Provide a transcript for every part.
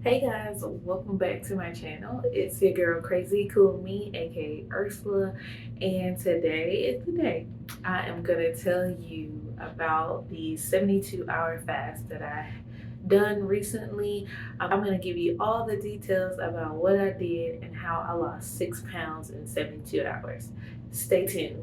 Hey guys, welcome back to my channel. It's your girl Crazy Cool Me, aka Ursula, and today is the day. I am gonna tell you about the 72-hour fast that I done recently. I'm gonna give you all the details about what I did and how I lost 6 pounds in 72 hours. Stay tuned.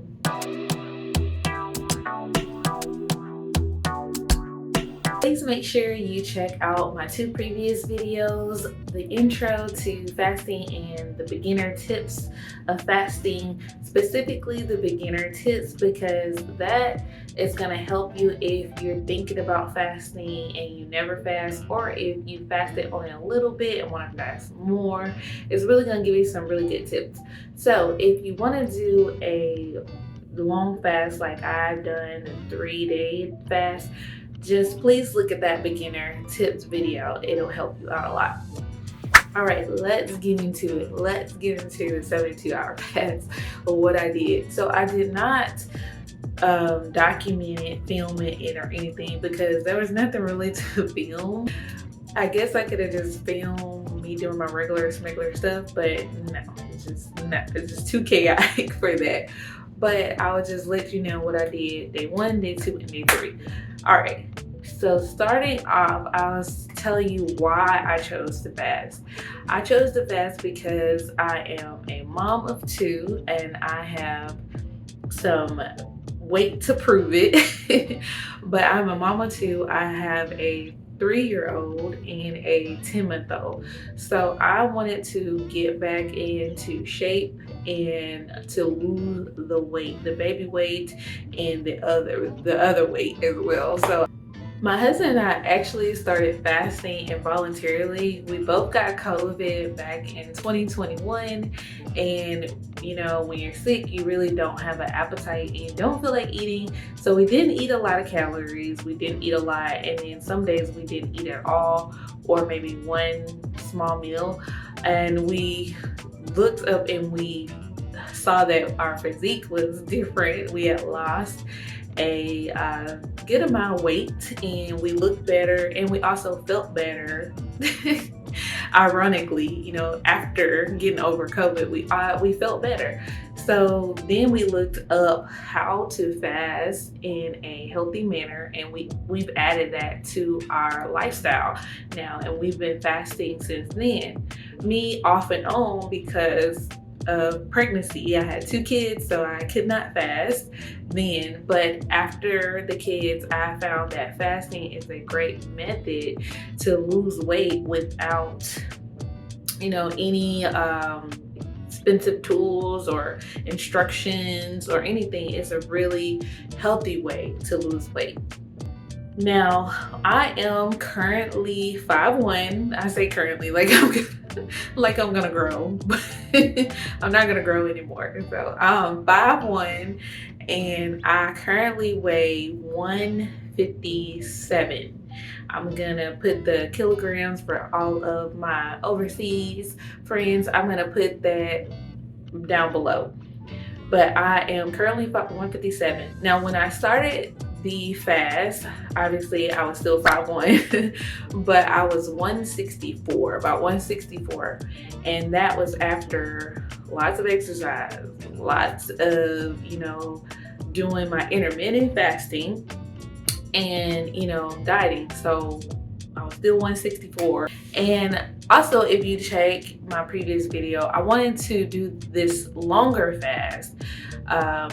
Please make sure you check out my two previous videos, the intro to fasting and the beginner tips of fasting, specifically the beginner tips, because that is going to help you if you're thinking about fasting and you never fast, or if you fasted only a little bit and want to fast more. It's really going to give you some really good tips. So if you want to do a long fast like I've done, a 3-day fast, just please look at that beginner tips video. It'll help you out a lot. All right, let's get into it. Let's get into the 72-hour fast or what I did. So I did not document it, film it, or anything because there was nothing really to film. I guess I could have just filmed me doing my regular smuggler stuff, but no, it's just too chaotic for that. But I'll just let you know what I did day 1, day 2, and day 3. All right, so starting off, I'll tell you why I chose to fast. I chose to fast because I am a mom of 2 and I have some weight to prove it. But I'm a mom of 2. I have a 3-year-old and a 10-month-old. So I wanted to get back into shape and to lose the weight, the baby weight and the other weight as well. So my husband and I actually started fasting involuntarily. We both got COVID back in 2021, and you know, when you're sick, you really don't have an appetite and you don't feel like eating. So we didn't eat a lot of calories, we didn't eat a lot, and then some days we didn't eat at all, or maybe one small meal. And we looked up and we saw that our physique was different. We had lost a good amount of weight and we looked better, and we also felt better. Ironically, you know, after getting over COVID, we felt better. So then we looked up how to fast in a healthy manner, and we've added that to our lifestyle now, and we've been fasting since then. Me off and on because of pregnancy. I had 2 kids, so I could not fast then. But after the kids, I found that fasting is a great method to lose weight without, you know, any expensive tools or instructions or anything. It's a really healthy way to lose weight. Now, I am currently 5'1". I say currently like I'm gonna grow, but I'm not gonna grow anymore. So I'm 5'1", and I currently weigh 157. I'm gonna put the kilograms for all of my overseas friends. I'm gonna put that down below. But I am currently 157. Now, when I started the fast, obviously I was still 5'1", but I was 164, about 164. And that was after lots of exercise, lots of, you know, doing my intermittent fasting and, you know, dieting. So I was still 164. And also, if you check my previous video, I wanted to do this longer fast.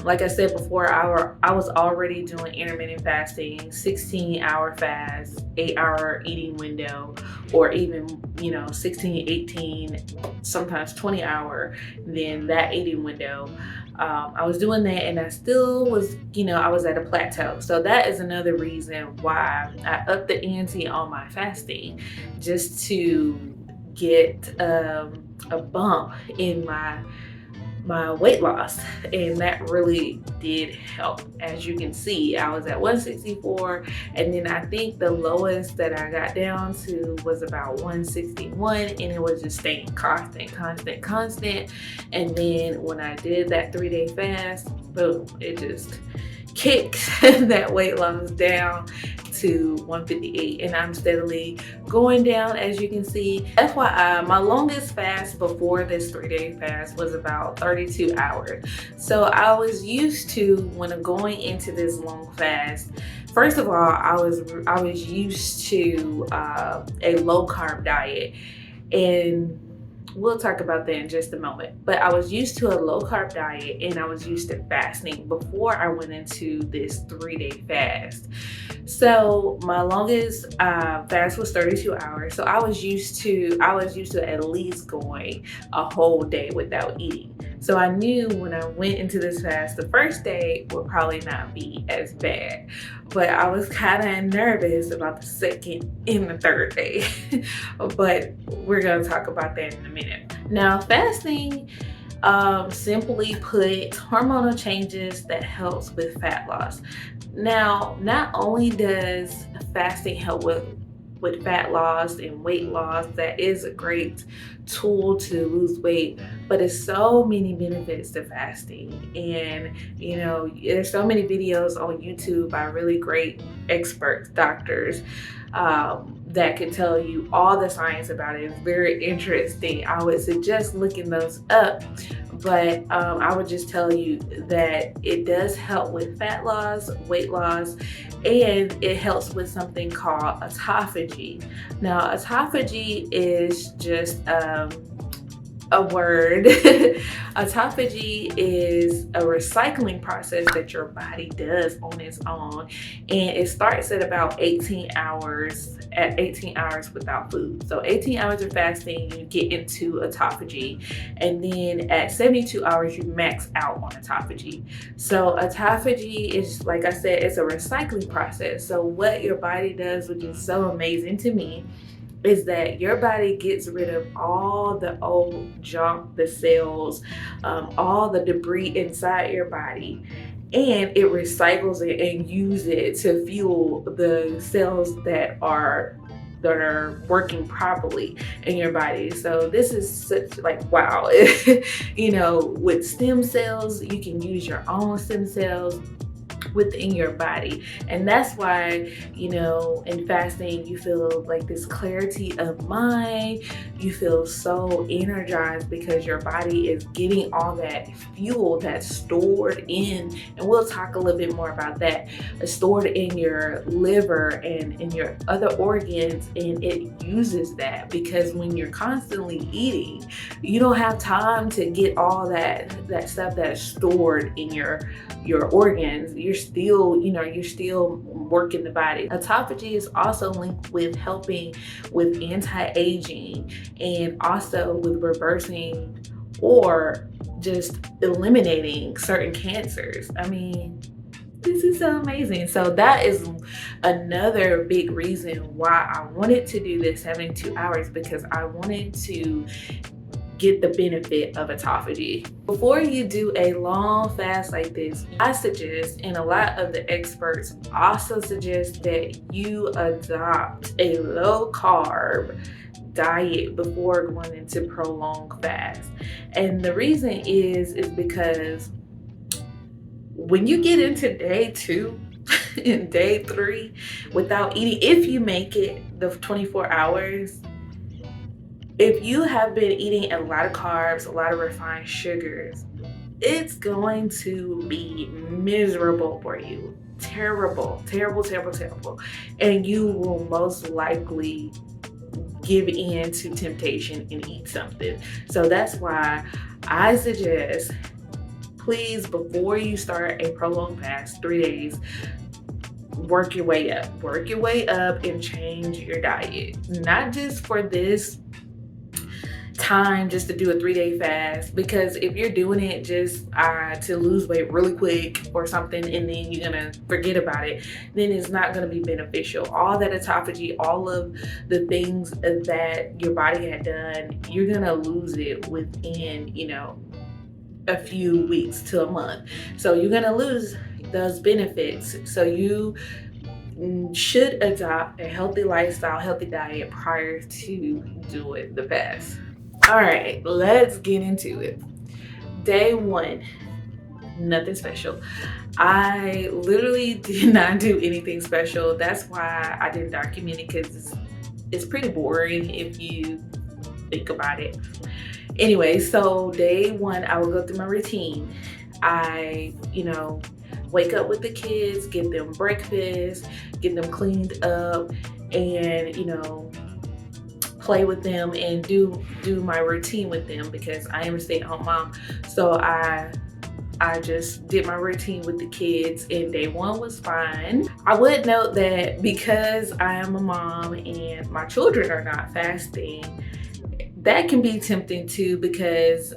Like I said before, I was already doing intermittent fasting, 16-hour fast, 8-hour eating window, or even, you know, 16, 18, sometimes 20-hour, then that eating window. I was doing that, and I still was, you know, I was at a plateau. So that is another reason why I upped the ante on my fasting, just to get a bump in my weight loss, and that really did help. As you can see, I was at 164, and then I think the lowest that I got down to was about 161, and it was just staying constant. And then when I did that 3-day fast, boom, it just kicked that weight loss down to 158, and I'm steadily going down, as you can see. FYI, my longest fast before this 3-day fast was about 32 hours. So I was used to, when I'm going into this long fast, first of all, I was used to a low carb diet, and we'll talk about that in just a moment. But I was used to a low carb diet, and I was used to fasting before I went into this 3-day fast. So my longest fast was 32 hours. So I was used to at least going a whole day without eating. So I knew when I went into this fast, the first day would probably not be as bad, but I was kind of nervous about the second and the third day. But we're gonna talk about that in a minute. Now, fasting, simply put, hormonal changes that helps with fat loss. Now, not only does fasting help with fat loss and weight loss, that is a great tool to lose weight, but there's so many benefits to fasting. And you know, there's so many videos on YouTube by really great experts, doctors, that can tell you all the science about it. It's very interesting. I would suggest looking those up, but I would just tell you that it does help with fat loss, weight loss, and it helps with something called autophagy. Now, autophagy is just a word. Autophagy is a recycling process that your body does on its own, and it starts at about 18 hours without food. So 18 hours of fasting, you get into autophagy, and then at 72 hours you max out on autophagy. So autophagy is, like I said, it's a recycling process. So what your body does, which is so amazing to me, is that your body gets rid of all the old junk, the cells, all the debris inside your body, and it recycles it and uses it to fuel the cells that are working properly in your body. So this is such, like, wow. You know, with stem cells, you can use your own stem cells within your body, and that's why, you know, in fasting you feel like this clarity of mind. You feel so energized because your body is getting all that fuel that's stored in, and we'll talk a little bit more about that, stored in your liver and in your other organs, and it uses that because when you're constantly eating, you don't have time to get all that stuff that's stored in your organs. You're still working the body. Autophagy is also linked with helping with anti-aging and also with reversing or just eliminating certain cancers. I mean, this is so amazing. So that is another big reason why I wanted to do this 72 hours, because I wanted to get the benefit of autophagy. Before you do a long fast like this, I suggest, and a lot of the experts also suggest, that you adopt a low carb diet before going into prolonged fast. And the reason is because when you get into day 2 and day 3 without eating, if you make it the 24 hours, if you have been eating a lot of carbs, a lot of refined sugars, it's going to be miserable for you. Terrible, terrible, terrible, terrible. And you will most likely give in to temptation and eat something. So that's why I suggest, please, before you start a prolonged fast, 3 days, work your way up. Work your way up and change your diet. Not just for this time just to do a 3-day fast, because if you're doing it just to lose weight really quick or something and then you're gonna forget about it, then it's not gonna be beneficial. All that autophagy, all of the things that your body had done, you're gonna lose it within, you know, a few weeks to a month. So you're gonna lose those benefits. So you should adopt a healthy lifestyle, healthy diet prior to doing the fast. All right, let's get into it. Day 1, nothing special. I literally did not do anything special. That's why I didn't document it, because it's pretty boring if you think about it. Anyway, so day one, I will go through my routine. I, wake up with the kids, get them breakfast, get them cleaned up, and, play with them and do my routine with them, because I am a stay-at-home mom. So I just did my routine with the kids, and day one was fine. I would note that because I am a mom and my children are not fasting, that can be tempting too, because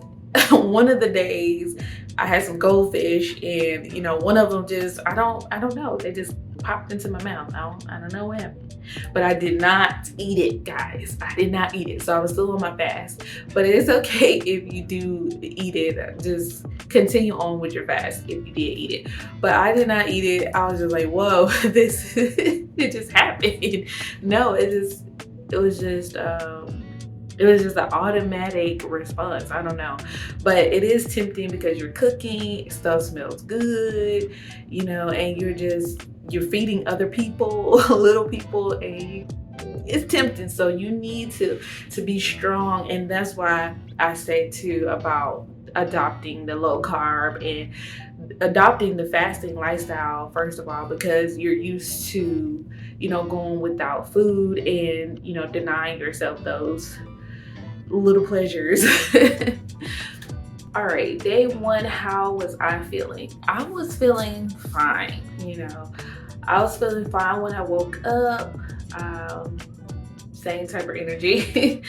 one of the days I had some goldfish, and one of them just, I don't know, they just popped into my mouth. I don't know what happened, but I did not eat it, guys. I did not eat it, so I was still on my fast. But it's okay if you do eat it. Just continue on with your fast if you did eat it. But I did not eat it. I was just like, whoa, this it just happened. No, it was just an automatic response. I don't know. But it is tempting because you're cooking, stuff smells good, and you're feeding other people, little people, and it's tempting. So you need to be strong. And that's why I say too about adopting the low carb and adopting the fasting lifestyle, first of all, because you're used to, going without food and, denying yourself those little pleasures. All right, day one, how was I feeling? I was feeling fine. I was feeling fine when I woke up. Same type of energy.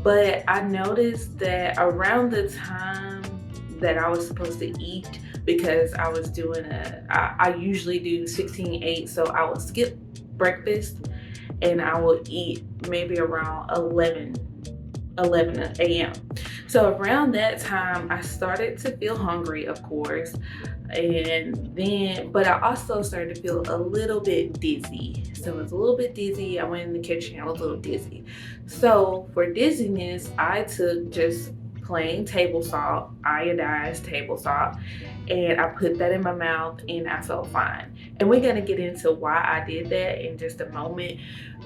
But I noticed that around the time that I was supposed to eat, because I was doing I usually do 16-8, so I would skip breakfast and I would eat maybe around 11 a.m. So around that time, I started to feel hungry, of course. But I also started to feel a little bit dizzy. So I was a little bit dizzy. I went in the kitchen, I was a little dizzy. So for dizziness, I took just plain table salt, iodized table salt, and I put that in my mouth and I felt fine. And we're gonna get into why I did that in just a moment,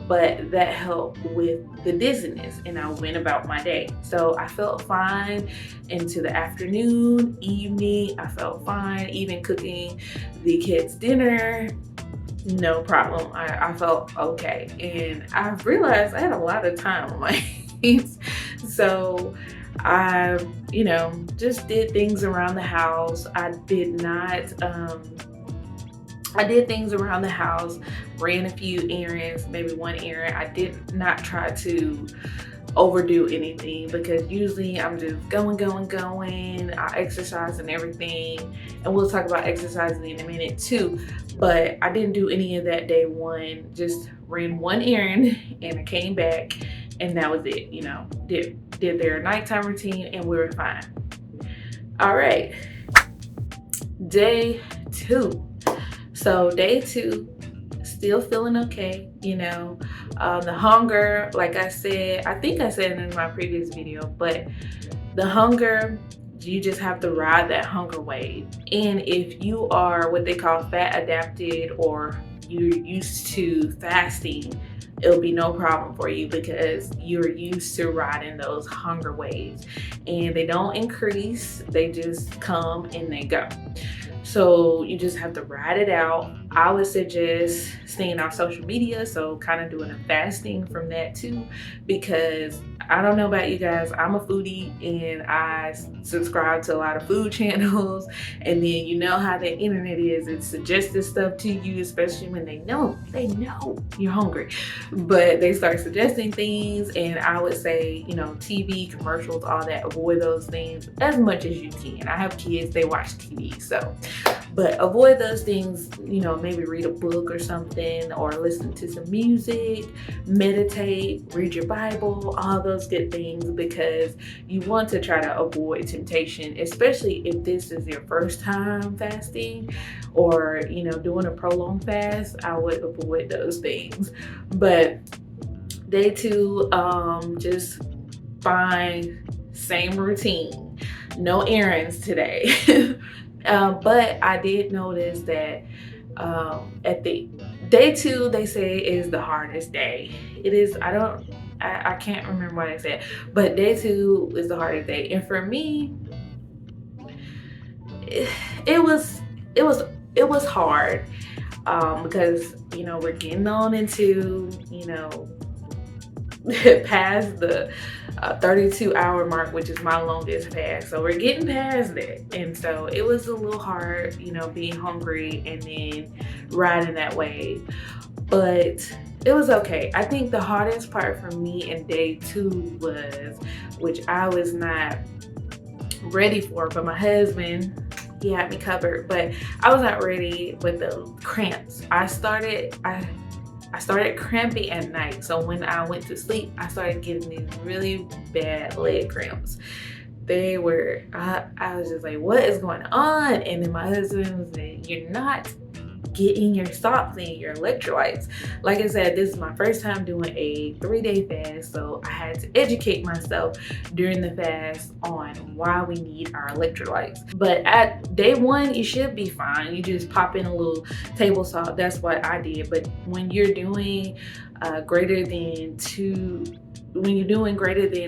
but that helped with the dizziness and I went about my day. So I felt fine into the afternoon, evening, I felt fine, even cooking the kids' dinner, no problem. I felt okay. And I realized I had a lot of time on my hands. So I, just did things around the house. I did things around the house, ran a few errands, maybe one errand. I did not try to overdo anything, because usually I'm just going. I exercise and everything, and we'll talk about exercising in a minute too. But I didn't do any of that day one. Just ran one errand and I came back, and that was it. Did their nighttime routine, and we were fine. All right, day two. So day two, still feeling okay. The hunger, like I said, I think I said it in my previous video, but the hunger, you just have to ride that hunger wave. And if you are what they call fat adapted, or you're used to fasting, it'll be no problem for you, because you're used to riding those hunger waves, and they don't increase, they just come and they go. So you just have to ride it out. I would suggest staying off social media, so kind of doing a fasting from that too, because I don't know about you guys, I'm a foodie and I subscribe to a lot of food channels, and then you know how the internet is, it suggests this stuff to you, especially when they know you're hungry, but they start suggesting things. And I would say, TV, commercials, all that, avoid those things as much as you can. I have kids, they watch TV, but avoid those things. Maybe read a book or something, or listen to some music, meditate, read your Bible, all those good things, because you want to try to avoid temptation, especially if this is your first time fasting, or doing a prolonged fast. I would avoid those things. But day two, just fine, same routine, no errands today. But I did notice that at the day 2, they say is the hardest day. It is. I can't remember what I said, but day 2 is the hardest day, and for me, it was hard, because we're getting on into past the 32-hour mark, which is my longest fast. So we're getting past that, and so it was a little hard, being hungry and then riding that wave, but it was okay. I think the hardest part for me in day 2 was, which I was not ready for, but my husband, he had me covered, but I was not ready with the cramps. I started cramping at night. So when I went to sleep, I started getting these really bad leg cramps. They were, I was just like, what is going on? And then my husband was like, you're not getting your salts and your electrolytes. Like I said, this is my first time doing a 3-day fast, so I had to educate myself during the fast on why we need our electrolytes. But at day 1, you should be fine. You just pop in a little table salt. That's what I did. But when you're doing greater than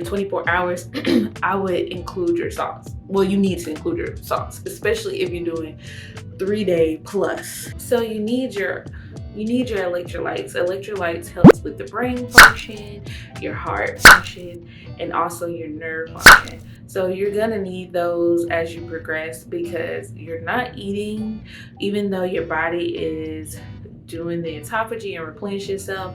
24 hours, I would include your salts. Well, you need to include your salts, especially if you're doing 3-day plus. So you need your electrolytes. Electrolytes helps with the brain function, your heart function, and also your nerve function. So you're gonna need those as you progress, because you're not eating, even though your body is doing the autophagy and replenish itself.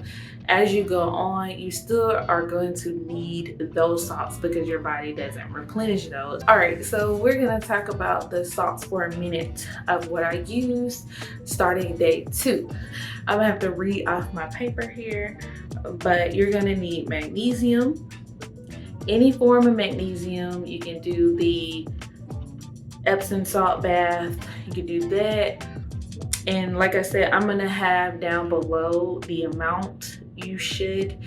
As you go on, you still are going to need those salts because your body doesn't replenish those. All right, so we're gonna talk about the salts for a minute of what I used starting day 2. I'm gonna have to read off my paper here, but you're gonna need magnesium, any form of magnesium. You can do the Epsom salt bath, you can do that. And like I said, I'm gonna have down below the amount you should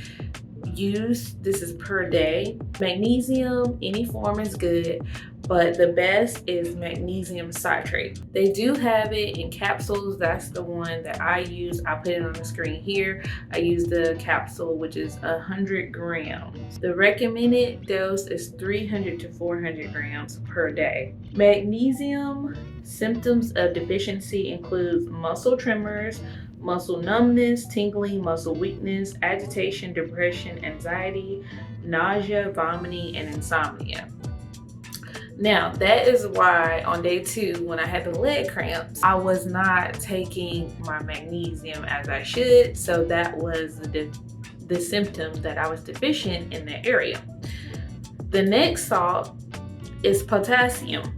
use. This is per day. Magnesium, any form is good, but the best is magnesium citrate. They do have it in capsules. That's the one that I use. I put it on the screen here. I use the capsule, which is 100 grams. The recommended dose is 300 to 400 grams per day. Magnesium symptoms of deficiency include muscle tremors, muscle numbness, tingling, muscle weakness, agitation, depression, anxiety, nausea, vomiting, and insomnia. Now, that is why on day 2, when I had the leg cramps, I was not taking my magnesium as I should. So that was the symptom that I was deficient in that area. The next salt is potassium.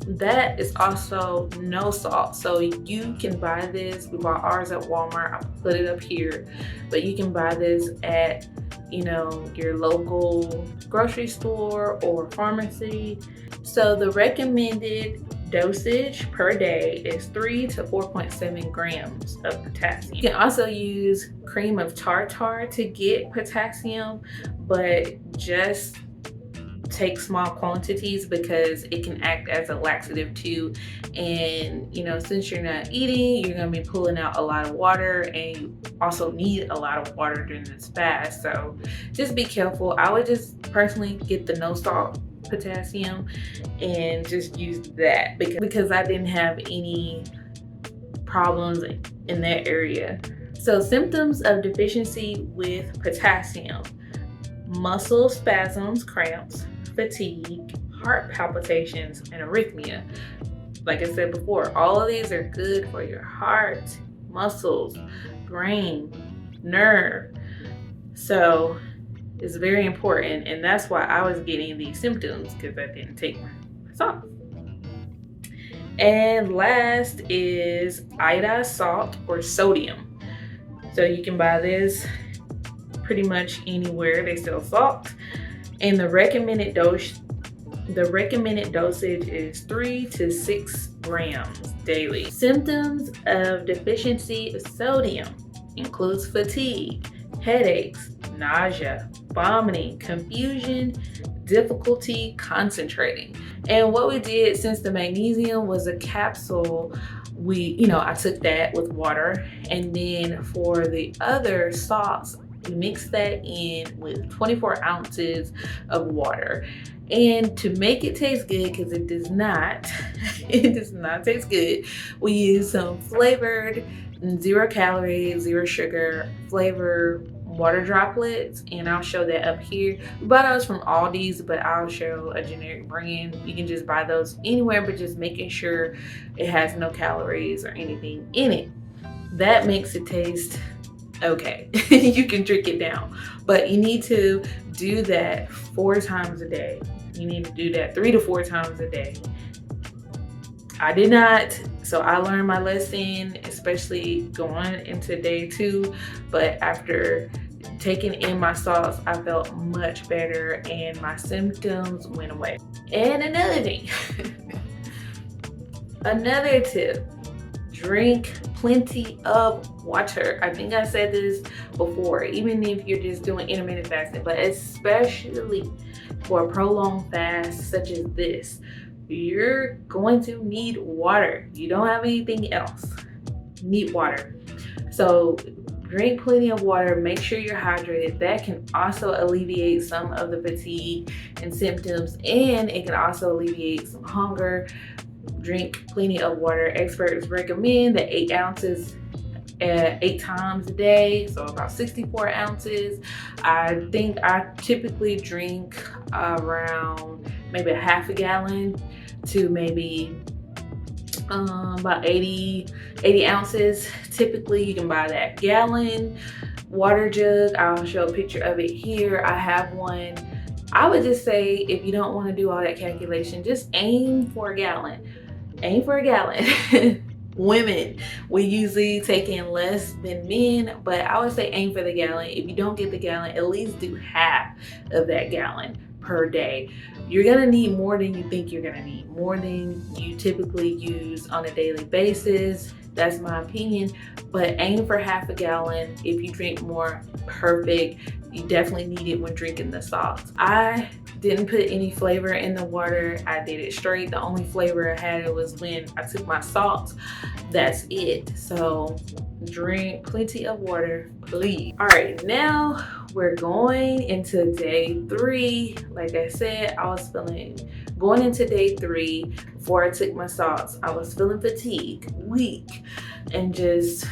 That is also no salt. So you can buy this. We bought ours at Walmart. I'll put it up here. But you can buy this at, your local grocery store or pharmacy. So the recommended dosage per day is 3 to 4.7 grams of potassium. You can also use cream of tartar to get potassium, but just take small quantities because it can act as a laxative too. And since you're not eating, you're going to be pulling out a lot of water, and you also need a lot of water during this fast. So just be careful. I would just personally get the no salt potassium and just use that because I didn't have any problems in that area. So symptoms of deficiency with potassium: muscle spasms, cramps, fatigue, heart palpitations, and arrhythmia. Like I said before, all of these are good for your heart, muscles, brain, nerve. So it's very important, and that's why I was getting these symptoms, because I didn't take my salt. And last is iodized salt or sodium. So you can buy this pretty much anywhere they sell salt, and the recommended dosage is 3 to 6 grams daily. Symptoms of deficiency of sodium includes fatigue, headaches, nausea, vomiting, confusion, difficulty concentrating. And what we did, since the magnesium was a capsule, I took that with water, and then for the other salts, we mixed that in with 24 ounces of water. And to make it taste good, because it does not taste good, we use some flavored 0 calorie, 0 sugar flavor water droplets, and I'll show that up here. We bought those from Aldi's, but I'll show a generic brand. You can just buy those anywhere, but just making sure it has no calories or anything in it. That makes it taste okay. You can drink it down, but you need to do that 4 times a day. You need to do that 3 to 4 times a day. I did not, so I learned my lesson, especially going into day 2. But after taking in my salts, I felt much better and my symptoms went away. And another thing, another tip, drink plenty of water. I think I said this before, even if you're just doing intermittent fasting, but especially for a prolonged fast such as this, you're going to need water. You don't have anything else. You need water. So drink plenty of water, make sure you're hydrated. That can also alleviate some of the fatigue and symptoms, and it can also alleviate some hunger. Drink plenty of water. Experts recommend that 8 ounces 8 times a day, so about 64 ounces. I think I typically drink around maybe a half a gallon to maybe about 80 ounces. Typically you can buy that gallon water jug. I'll show a picture of it here. I have one. I would just say, if you don't want to do all that calculation, just aim for a gallon. Aim for a gallon. Women, we usually take in less than men, but I would say aim for the gallon. If you don't get the gallon, at least do half of that gallon per day. You're gonna need more than you think you're gonna need, more than you typically use on a daily basis. That's my opinion, but aim for half a gallon. If you drink more, perfect. You definitely need it when drinking the salts. I didn't put any flavor in the water. I did it straight. The only flavor I had was when I took my salts. That's it. So drink plenty of water, please. All right, now we're going into day 3. Like I said, going into day 3 before I took my salts, I was feeling fatigued, weak, and just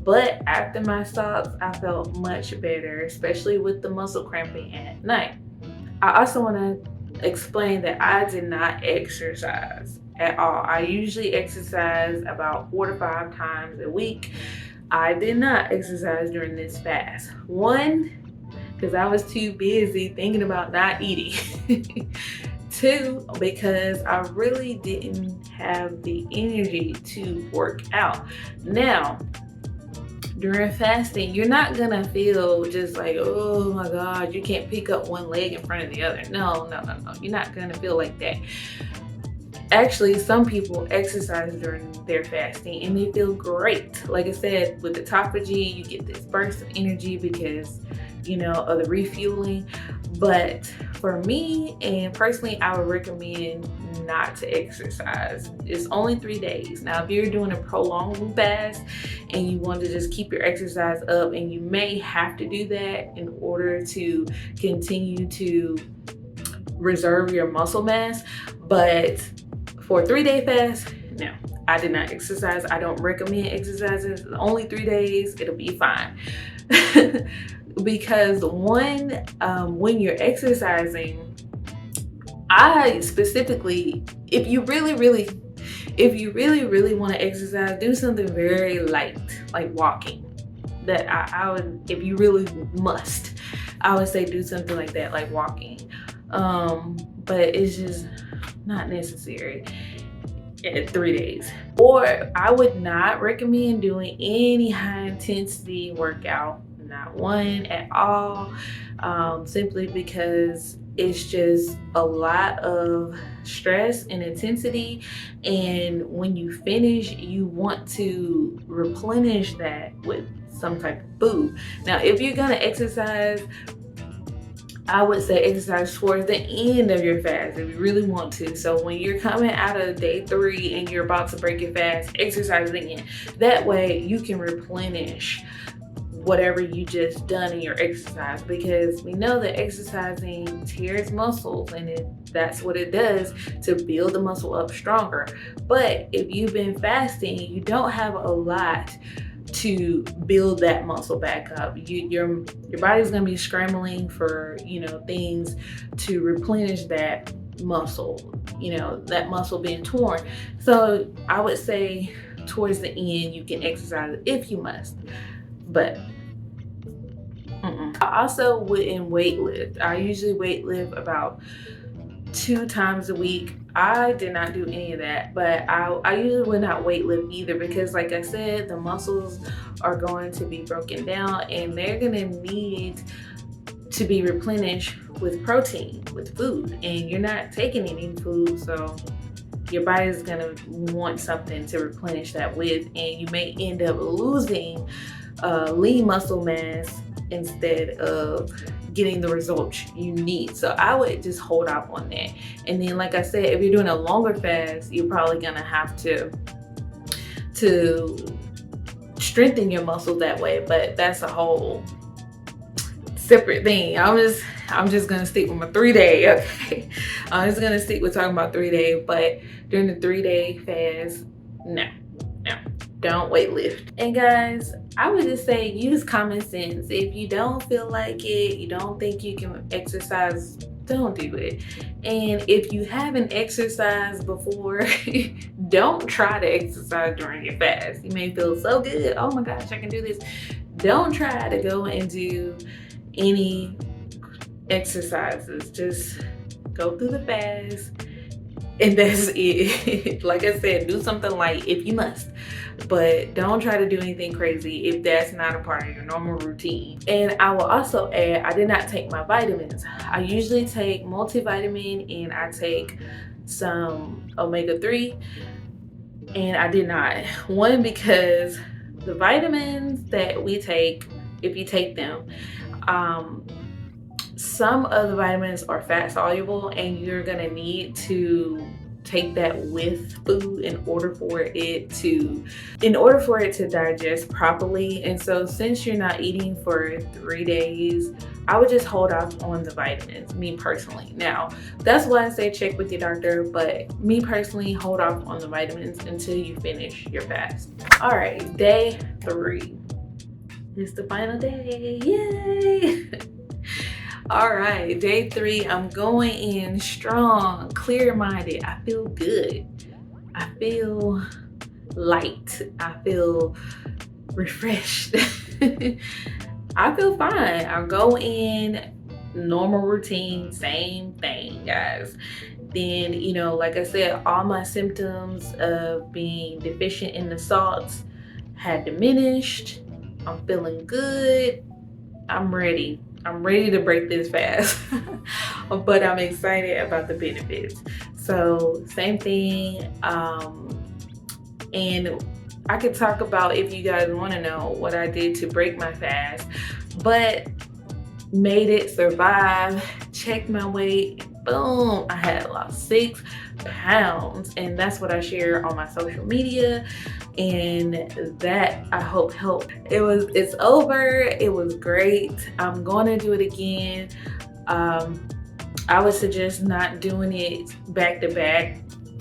but after my salts, I felt much better, especially with the muscle cramping at night. I also want to explain that I did not exercise at all. I usually exercise about 4 to 5 times a week. I did not exercise during this fast. 1, because I was too busy thinking about not eating. 2, because I really didn't have the energy to work out. Now, during fasting, you're not gonna feel just like, oh my God, you can't pick up one leg in front of the other. No. You're not gonna feel like that. Actually, some people exercise during their fasting and they feel great. Like I said, with autophagy, you get this burst of energy because, of the refueling. But for me, and personally, I would recommend not to exercise. It's only 3 days. Now, if you're doing a prolonged fast and you want to just keep your exercise up, and you may have to do that in order to continue to reserve your muscle mass, but for a 3-day fast, no, I did not exercise. I don't recommend exercises. Only 3 days, it'll be fine. Because when you're exercising, I specifically, if you really want to exercise, do something very light, like walking. That I would, if you really must, I would say do something like that, like walking. But it's just not necessary at 3 days. Or I would not recommend doing any high intensity workout, not one at all, simply because it's just a lot of stress and intensity, and when you finish, you want to replenish that with some type of food. Now, if you're gonna exercise, I would say exercise towards the end of your fast if you really want to. So when you're coming out of day 3 and you're about to break your fast, exercise again. That way you can replenish whatever you just done in your exercise, because we know that exercising tears muscles, and that's what it does to build the muscle up stronger. But if you've been fasting, you don't have a lot to build that muscle back up. Your body's gonna be scrambling for, you know, things to replenish that muscle, you know, that muscle being torn. So I would say towards the end you can exercise if you must, but I also wouldn't weight lift. I usually weight lift about 2 times a week. I did not do any of that, but I usually would not weight lift either, because like I said, the muscles are going to be broken down and they're gonna need to be replenished with protein, with food, and you're not taking any food, so your body is gonna want something to replenish that with, and you may end up losing lean muscle mass instead of getting the results you need. So I would just hold off on that. And then like I said, if you're doing a longer fast, you're probably gonna have to strengthen your muscle that way, but that's a whole separate thing. I'm just gonna stick with my 3-day, okay? I'm just gonna stick with talking about 3-day, but during the 3-day fast, no, don't weight lift. And guys, I would just say use common sense. If you don't feel like it, you don't think you can exercise, don't do it. And if you haven't exercised before, don't try to exercise during your fast. You may feel so good, oh my gosh, I can do this. Don't try to go and do any exercises. Just go through the fast and that's it. Like I said, do something light if you must, but don't try to do anything crazy if that's not a part of your normal routine. And I will also add, I did not take my vitamins. I usually take multivitamin and I take some omega-3, and I did not. One, because the vitamins that we take, if you take them, some of the vitamins are fat soluble, and you're gonna need to take that with food in order for it to digest properly. And so since you're not eating for 3 days, I would just hold off on the vitamins, me personally. Now, that's why I say check with your doctor, but me personally, hold off on the vitamins until you finish your fast. All right, day 3. It's the final day, yay! All right, day 3, I'm going in strong, clear-minded. I feel good. I feel light. I feel refreshed. I feel fine. I go in normal routine, same thing, guys. Then, you know, like I said, all my symptoms of being deficient in the salts had diminished. I'm feeling good. I'm ready. I'm ready to break this fast, but I'm excited about the benefits. So same thing, and I could talk about, if you guys want to know what I did to break my fast, but made it, survive, checked my weight, boom, I had lost 6 pounds, and that's what I share on my social media, and that I hope helped. It's over. It was great. I'm going to do it again. I would suggest not doing it back to back.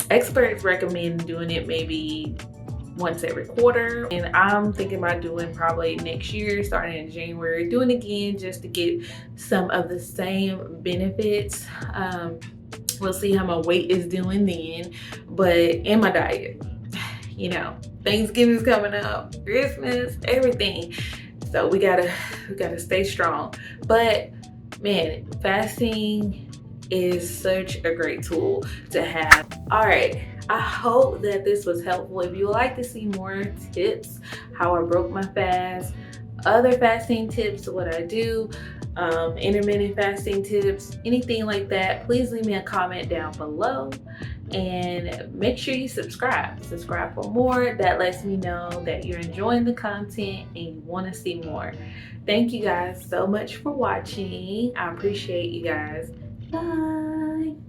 Experts recommend doing it maybe once every quarter, and I'm thinking about doing probably next year, starting in January, doing it again just to get some of the same benefits. We'll see how my weight is doing then, but in my diet, you know, Thanksgiving's coming up, Christmas, everything. So we gotta stay strong. But man, fasting is such a great tool to have. All right, I hope that this was helpful. If you would like to see more tips, how I broke my fast, other fasting tips, what I do, intermittent fasting tips, anything like that, please leave me a comment down below. And make sure you subscribe for more. That lets me know that you're enjoying the content and you want to see more. Thank you guys so much for watching. I appreciate you guys. Bye.